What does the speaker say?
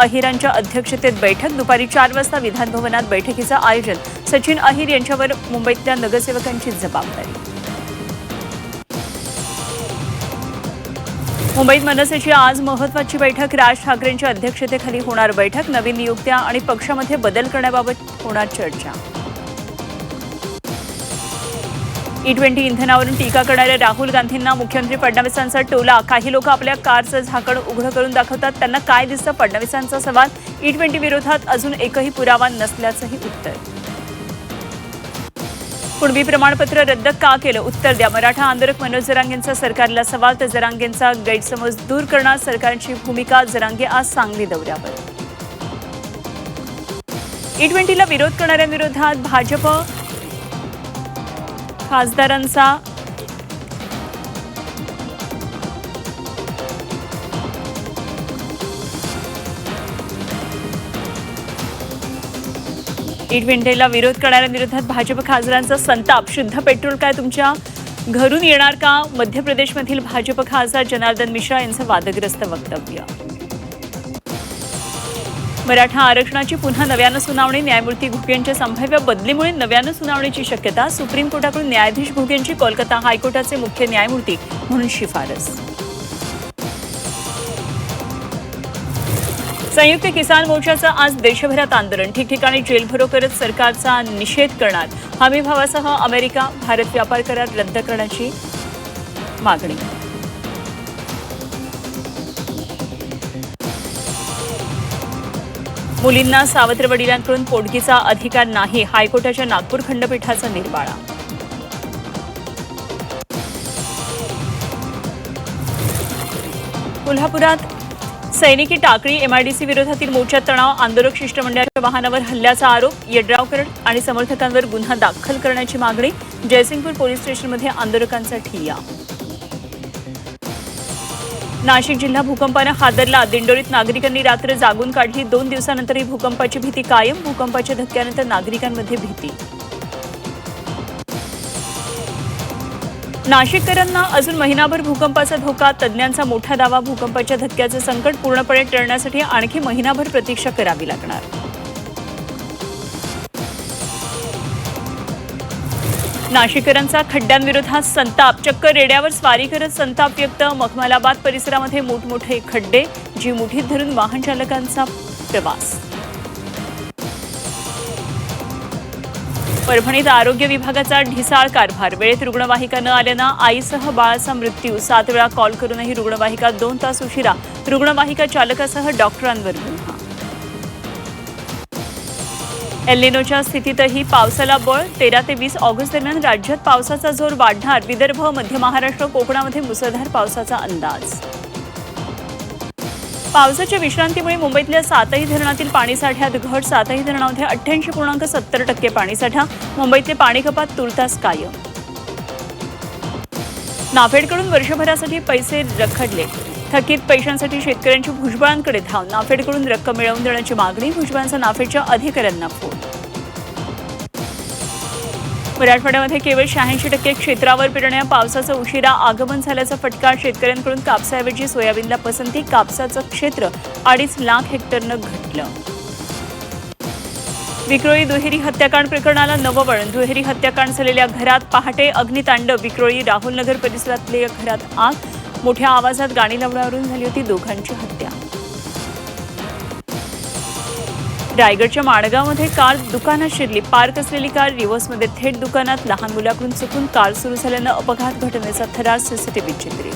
अहिरांच्या अध्यक्षतेत बैठक दुपारी 4 वाजता विधान भवनात बैठकीचं आयोजन सचिन अहिर यांच्यावर मुंबईतल्या नगरसेवकांची जबाबदारी। मुंबईत मनसेची आज महत्त्वाची बैठक राज ठाकरेंच्या अध्यक्षतेखाली होणार बैठक नवीन नियुक्त्या आणि पक्षामध्ये बदल करण्याबाबत होणार चर्चा। E20 इंधनावरून टीका करणाऱ्या राहुल गांधींना मुख्यमंत्री फडणवीसांचा टोला। काही लोक आपल्या कारचं झाकण उघडं करून दाखवतात, त्यांना काय दिसतं? फडणवीसांचा सवाल। E20 विरोधात अजून एकही पुरावा नसल्याचंही उत्तर। कुणबी प्रमाणपत्र रद्द का केलं? उत्तर द्या। मराठा आंदोलक मनोज जरांगेंचा सरकारला सवाल तर जरांगेंचा गैरसमज दूर करणार सरकारची भूमिका। जरांगे आज सांगली दौऱ्यावर। E20ला विरोध करणाऱ्यांविरोधात भाजप खासदारांचा E20ला विरोध करणाऱ्यांविरोधात भाजप खासदारांचा संताप। शुद्ध पेट्रोल काय तुमच्या घरून येणार का? मध्य प्रदेशमधील भाजप खासदार जनार्दन मिश्रा यांचं वादग्रस्त वक्तव्य। मराठा आरक्षणाची पुन्हा नव्यानं सुनावणी। न्यायमूर्ती घुगेंच्या संभाव्य बदलीमुळे नव्यानं सुनावणीची शक्यता। सुप्रीम कोर्टाकडून न्यायाधीश घुगेंची कोलकाता हायकोर्टाचे मुख्य न्यायमूर्ती म्हणून शिफारस। संयुक्त किसान मोर्चाचं आज देशभरात आंदोलन। ठिकठिकाणी जेलभरो करत सरकारचा निषेध करणार। हमीभावासह अमेरिका भारत व्यापार करार रद्द करण्याची मागणी। मुलींना सावत्र वडिलांकडून पोटगीचा अधिकार नाही। हायकोर्टाच्या नागपूर खंडपीठाचा निर्वाळा। कोल्हापुरात सैनिकी टाकळी। MIDC विरोधातील मोर्चात तणाव। आंदोलक शिष्टमंडळाच्या वाहनावर हल्ल्याचा आरोप। यड्रावकर आणि समर्थकांवर गुन्हा दाखल करण्याची मागणी। जयसिंगपूर पोलीस स्टेशनमध्ये आंदोलकांचा ठिय्या। नाशिक जिल्हा भूकंपानं हादरला। दिंडोरीत नागरिकांनी रात्र जागून काढली। 2 दिवसानंतरही भूकंपाची भीती कायम। भूकंपाच्या धक्क्यानंतर नागरिकांमध्ये भीती। नाशिककरांना अजून महिनाभर भूकंपाचा धोका। तज्ज्ञांचा मोठा दावा। भूकंपाच्या धक्क्याचं संकट पूर्णपणे टळण्यासाठी आणखी महिनाभर प्रतीक्षा करावी लागणार। नाशिककरांचा खड्ड्यांविरोधात संताप। चक्क रेड्यावर स्वारी करत संताप व्यक्त। मखमलाबाद परिसरामध्ये मोठमोठे खड्डे। जी मुठीत धरून वाहन चालकांचा प्रवास। परभणीत आरोग्य विभागाचा ढिसाळ कारभार। वेळेत रुग्णवाहिका न आल्यानं आईसह बाळाचा मृत्यू। 7 वेळा कॉल करूनही रुग्णवाहिका 2 तास उशिरा। रुग्णवाहिका चालकासह डॉक्टरांवर गुन्हा। एल निनोच्या स्थितीतही पावसाला बळ। 13 ते 20 ऑगस्ट दरम्यान राज्यात पावसाचा जोर वाढणार। विदर्भ, मध्य महाराष्ट्र, कोकणामध्ये मुसळधार पावसाचा अंदाज। पावसाच्या विश्रांतीमुळे मुंबईतल्या 7ही धरणातील पाणीसाठ्यात घट। 7ही धरणामध्ये 88.70% पाणीसाठा। मुंबईतले पाणी कपात तुर्तास कायम। नाफेडकडून वर्षभरासाठी पैसे रखडले। थकीत पैशांसाठी शेतकऱ्यांची भुजबळांकडे धाव। नाफेडकडून रक्कम मिळवून देण्याची मागणी। भुजबळांचा नाफेडच्या अधिकाऱ्यांना फोन। मराठवाड्यामध्ये केवळ 86% क्षेत्रावर पेरण्या। पावसाचं उशिरा आगमन झाल्याचा फटका। शेतकऱ्यांकडून कापसाऐवजी सोयाबीनला पसंती। कापसाचं क्षेत्र 2.5 लाख हेक्टरनं घटलं। विक्रोळी दुहेरी हत्याकांड प्रकरणाला नवं वळण। दुहेरी हत्याकांड झालेल्या घरात पहाटे अग्नितांडव। विक्रोळी राहुलनगर परिसरातल्या घरात आग। मोठ्या आवाजात गाणी लावण्यावरून झाली होती दोघांची हत्या। रायगडच्या माणगावमध्ये कार दुकानात शिरली। पार्क असलेली कार रिव्हर्समध्ये थेट दुकानात। लहान मुलाकडून चुकून कार सुरू झाल्यानं अपघात। घटनेचा थरार CCTVत चित्रित।